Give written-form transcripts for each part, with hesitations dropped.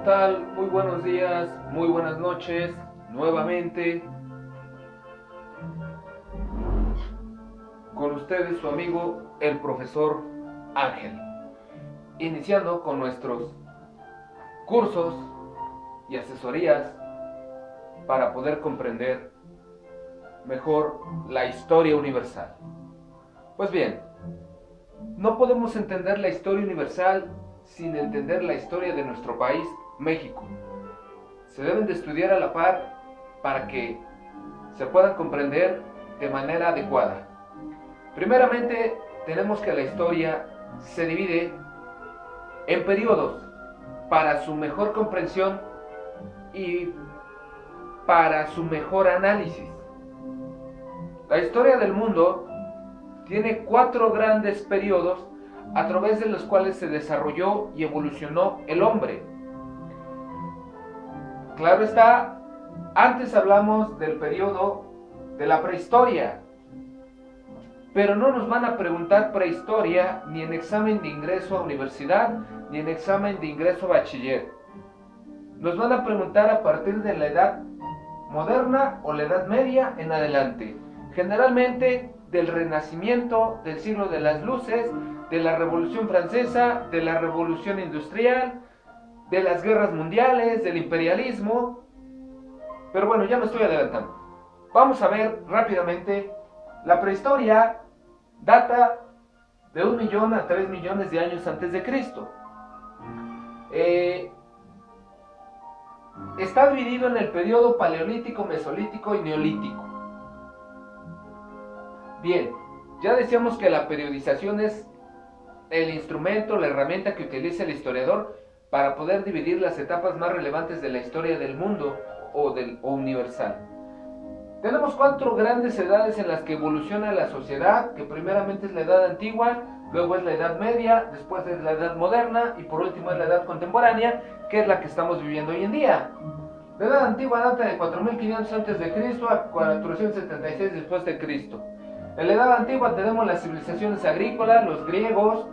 tal? Muy buenos días, muy buenas noches, nuevamente con ustedes su amigo el profesor Ángel, iniciando con nuestros cursos y asesorías para poder comprender mejor la historia universal. Pues bien, no podemos entender la historia universal sin entender la historia de nuestro país, México. Se deben de estudiar a la par para que se puedan comprender de manera adecuada. Primeramente, tenemos que la historia se divide en periodos para su mejor comprensión y para su mejor análisis. La historia del mundo tiene 4 grandes periodos a través de los cuales se desarrolló y evolucionó el hombre. Claro está, antes hablamos del periodo de la prehistoria, pero no nos van a preguntar prehistoria ni en examen de ingreso a universidad ni en examen de ingreso a bachiller. Nos van a preguntar a partir de la edad moderna o la edad media en adelante. Generalmente del Renacimiento, del siglo de las luces, de la Revolución Francesa, de la Revolución Industrial, de las guerras mundiales, del imperialismo. Pero bueno, ya me estoy adelantando. Vamos a ver rápidamente. La prehistoria data de 1 millón a 3 millones de años antes de Cristo. Está dividido en el periodo paleolítico, mesolítico y neolítico. Bien, ya decíamos que la periodización es el instrumento, la herramienta que utiliza el historiador para poder dividir las etapas más relevantes de la historia del mundo o universal. Tenemos 4 grandes edades en las que evoluciona la sociedad, que primeramente es la edad antigua, luego es la edad media, después es la edad moderna y por último es la edad contemporánea, que es la que estamos viviendo hoy en día. La edad antigua data de 4500 a.C. a 476 después de Cristo. En la edad antigua tenemos las civilizaciones agrícolas, los griegos,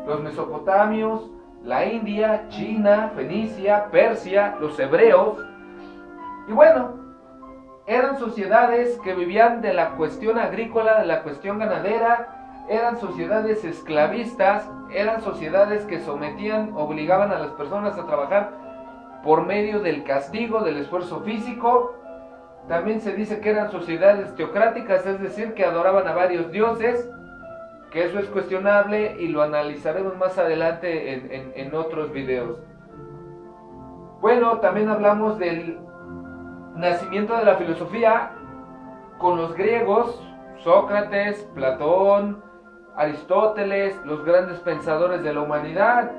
los mesopotamios, la India, China, Fenicia, Persia, los hebreos. Y bueno, eran sociedades que vivían de la cuestión agrícola, de la cuestión ganadera, eran sociedades esclavistas, eran sociedades que sometían, obligaban a las personas a trabajar por medio del castigo, del esfuerzo físico. También se dice que eran sociedades teocráticas, es decir, que adoraban a varios dioses, que eso es cuestionable y lo analizaremos más adelante en otros videos. Bueno, también hablamos del nacimiento de la filosofía con los griegos, Sócrates, Platón, Aristóteles, los grandes pensadores de la humanidad.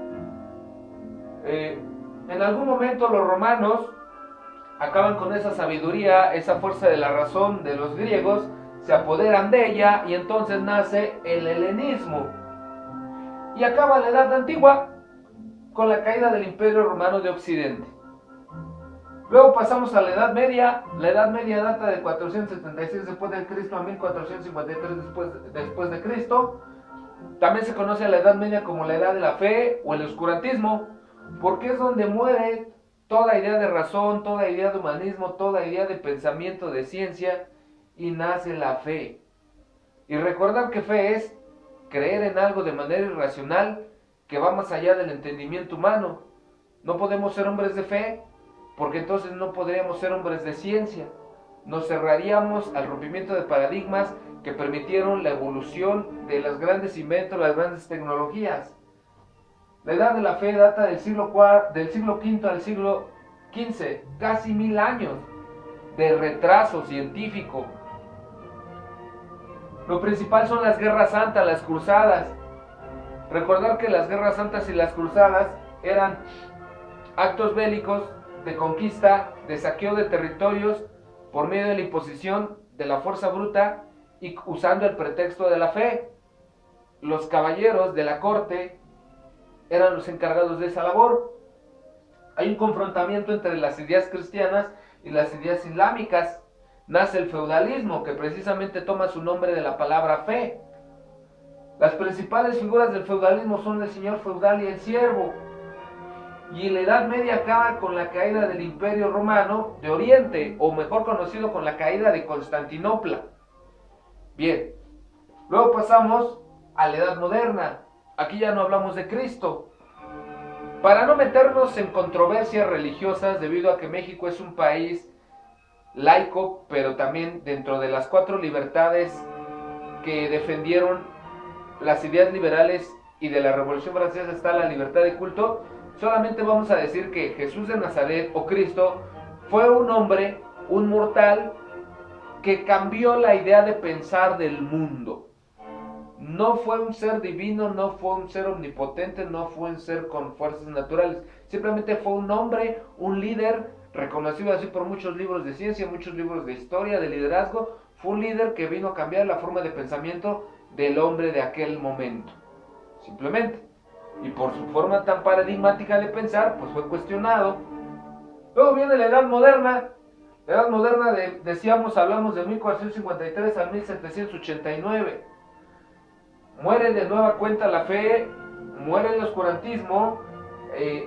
En algún momento los romanos acaban con esa sabiduría, esa fuerza de la razón de los griegos, se apoderan de ella y entonces nace el helenismo. Y acaba la Edad Antigua con la caída del Imperio Romano de Occidente. Luego pasamos a la Edad Media. La Edad Media data de 476 después de Cristo a 1453 después de Cristo. También se conoce a la Edad Media como la Edad de la Fe o el Oscurantismo, porque es donde muere toda idea de razón, toda idea de humanismo, toda idea de pensamiento, de ciencia, y nace la fe. Y recordar que fe es creer en algo de manera irracional que va más allá del entendimiento humano. No podemos ser hombres de fe porque entonces no podríamos ser hombres de ciencia. Nos cerraríamos al rompimiento de paradigmas que permitieron la evolución de los grandes inventos, las grandes tecnologías. La edad de la fe data del siglo V al siglo XV, casi 1000 años de retraso científico. Lo principal son las guerras santas, las cruzadas. Recordar que las guerras santas y las cruzadas eran actos bélicos de conquista, de saqueo de territorios por medio de la imposición de la fuerza bruta y usando el pretexto de la fe. Los caballeros de la corte eran los encargados de esa labor. Hay un confrontamiento entre las ideas cristianas y las ideas islámicas. Nace el feudalismo, que precisamente toma su nombre de la palabra fe. Las principales figuras del feudalismo son el señor feudal y el siervo. y la Edad Media acaba con la caída del Imperio Romano de Oriente, o mejor conocido con la caída de Constantinopla. Bien, luego pasamos a la Edad Moderna. Aquí ya no hablamos de Cristo. Para no meternos en controversias religiosas, debido a que México es un país laico, pero también dentro de las 4 libertades que defendieron las ideas liberales y de la Revolución Francesa está la libertad de culto, solamente vamos a decir que Jesús de Nazaret o Cristo fue un hombre, un mortal, que cambió la idea de pensar del mundo. No fue un ser divino, no fue un ser omnipotente, no fue un ser con fuerzas naturales. Simplemente fue un hombre, un líder, reconocido así por muchos libros de ciencia, muchos libros de historia, de liderazgo. Fue un líder que vino a cambiar la forma de pensamiento del hombre de aquel momento. Simplemente. Y por su forma tan paradigmática de pensar, pues fue cuestionado. Luego viene la Edad Moderna. La Edad Moderna, decíamos, hablamos de 1453 a 1789. Muere de nueva cuenta la fe, muere el oscurantismo,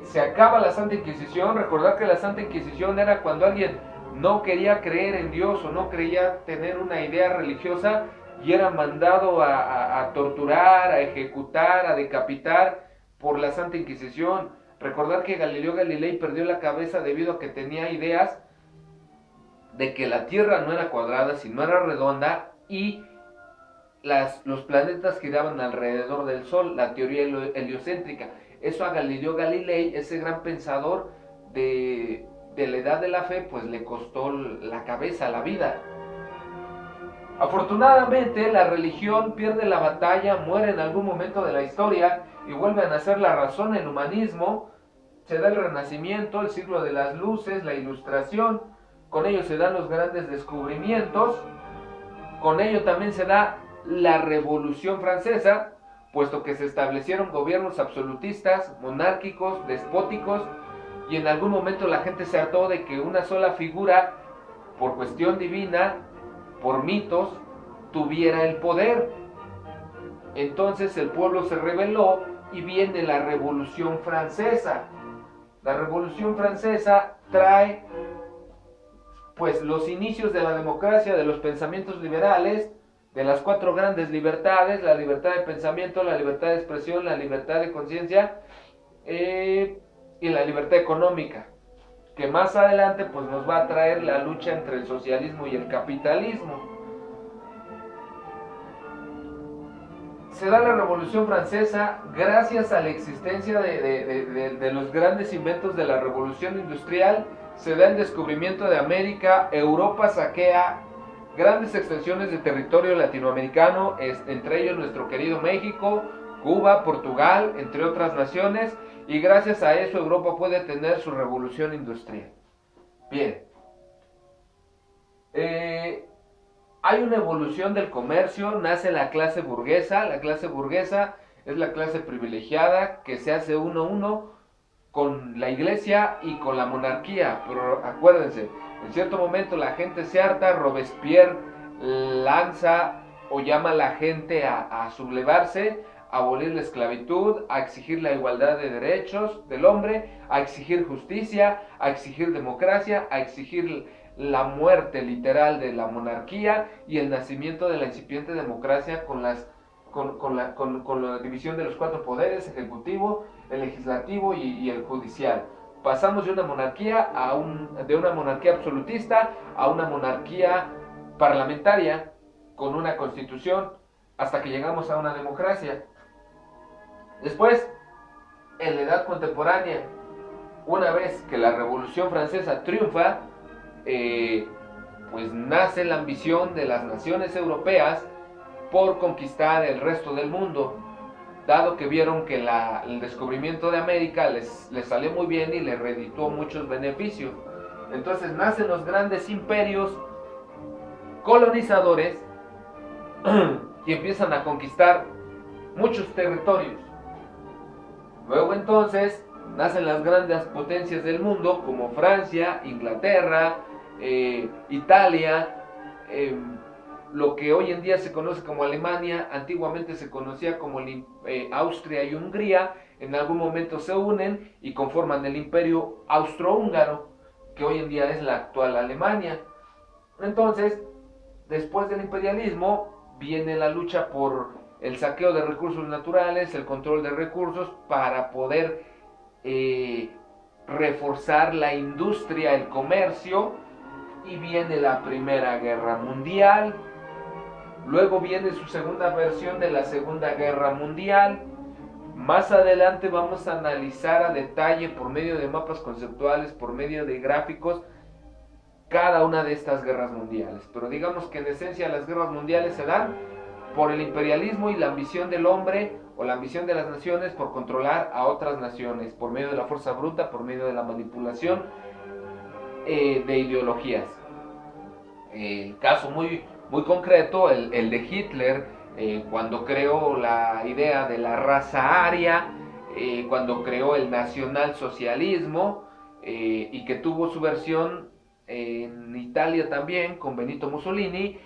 se acaba la Santa Inquisición. Recordar que la Santa Inquisición era cuando alguien no quería creer en Dios o no quería tener una idea religiosa y era mandado a torturar, a ejecutar, a decapitar por la Santa Inquisición. Recordar que Galileo Galilei perdió la cabeza debido a que tenía ideas de que la Tierra no era cuadrada, sino era redonda, y los planetas giraban alrededor del Sol, la teoría heliocéntrica. Eso a Galileo Galilei, ese gran pensador de la edad de la fe, pues le costó la cabeza, la vida. Afortunadamente, la religión pierde la batalla, muere en algún momento de la historia y vuelve a nacer la razón, el humanismo. Se da el Renacimiento, el siglo de las luces, la Ilustración. Con ello se dan los grandes descubrimientos. Con ello también se da la Revolución Francesa, puesto que se establecieron gobiernos absolutistas, monárquicos, despóticos, y en algún momento la gente se hartó de que una sola figura, por cuestión divina, por mitos, tuviera el poder. Entonces el pueblo se rebeló y viene la Revolución Francesa. La Revolución Francesa trae pues los inicios de la democracia, de los pensamientos liberales, de las 4 grandes libertades: la libertad de pensamiento, la libertad de expresión, la libertad de conciencia y la libertad económica, que más adelante pues nos va a traer la lucha entre el socialismo y el capitalismo. Se da la Revolución Francesa gracias a la existencia de los grandes inventos de la Revolución Industrial. Se da el descubrimiento de América, Europa saquea grandes extensiones de territorio latinoamericano, entre ellos nuestro querido México, Cuba, Portugal, entre otras naciones, y gracias a eso Europa puede tener su revolución industrial. Bien. Hay una evolución del comercio, nace la clase burguesa. La clase burguesa es la clase privilegiada que se hace uno a uno con la iglesia y con la monarquía. Pero acuérdense, en cierto momento la gente se harta, Robespierre lanza o llama a la gente a sublevarse, a abolir la esclavitud, a exigir la igualdad de derechos del hombre, a exigir justicia, a exigir democracia, a exigir la muerte literal de la monarquía y el nacimiento de la incipiente democracia con la división de los 4 poderes: ejecutivo, el legislativo y el judicial. Pasamos de una monarquía de una monarquía absolutista a una monarquía parlamentaria con una constitución, hasta que llegamos a una democracia. Después, en la edad contemporánea, una vez que la Revolución Francesa triunfa, pues nace la ambición de las naciones europeas por conquistar el resto del mundo, dado que vieron que el descubrimiento de América les salió muy bien y les redituó muchos beneficios. Entonces nacen los grandes imperios colonizadores y empiezan a conquistar muchos territorios. Luego entonces nacen las grandes potencias del mundo como Francia, Inglaterra, Italia, lo que hoy en día se conoce como Alemania, antiguamente se conocía como Austria y Hungría, en algún momento se unen y conforman el imperio austrohúngaro, que hoy en día es la actual Alemania. Entonces, después del imperialismo, viene la lucha por el saqueo de recursos naturales, el control de recursos, para poder eh, reforzar la industria, el comercio, y viene la Primera Guerra Mundial. Luego viene su segunda versión de la Segunda Guerra Mundial. Más adelante vamos a analizar a detalle por medio de mapas conceptuales, por medio de gráficos, cada una de estas guerras mundiales. Pero digamos que en esencia las guerras mundiales se dan por el imperialismo y la ambición del hombre o la ambición de las naciones por controlar a otras naciones, por medio de la fuerza bruta, por medio de la manipulación de ideologías. El caso muy concreto, el de Hitler, cuando creó la idea de la raza aria, cuando creó el nacionalsocialismo, y que tuvo su versión en Italia también con Benito Mussolini,